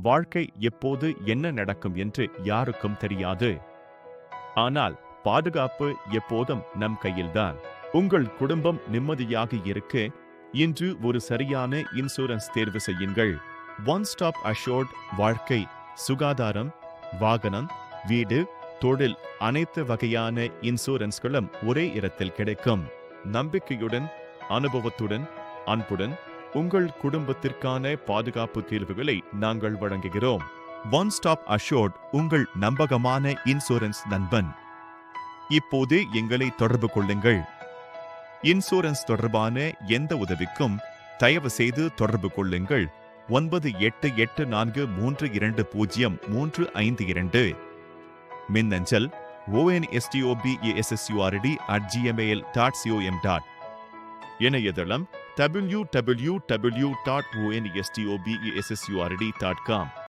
வாழ்க்கை எப்போது என்ன நடக்கும் என்று யாருக்கும் தெரியாது. ஆனால் பாதுகாப்பு எப்போதும் நம் கையில்தான். உங்கள் குடும்பம் நிம்மதியாக இருக்க இன்று ஒரு சரியான இன்சூரன்ஸ் தேர்வு செய்யுங்கள். ஒன் ஸ்டாப் அஷோர்ட் வாழ்க்கை, சுகாதாரம், வாகனம், வீடு, தொழில் அனைத்து வகையான இன்சூரன்ஸ்களும் ஒரே இடத்தில் கிடைக்கும். நம்பிக்கையுடன், அனுபவத்துடன், அன்புடன் உங்கள் குடும்பத்திற்கான பாதுகாப்பு தீர்வுகளை நாங்கள் வழங்குகிறோம். ஒன் ஸ்டாப் அஷோர்ட் உங்கள் நம்பகமான இன்சூரன்ஸ் நண்பன். இப்போதே எங்களை தொடர்பு கொள்ளுங்கள். இன்சூரன்ஸ் தொடர்பான எந்த உதவிக்கும் தயவு செய்து தொடர்பு கொள்ளுங்கள். 9884320352. மின்னஞ்சல் onstobessord@gmail.com. இணையதளம் www.onstobessord.com.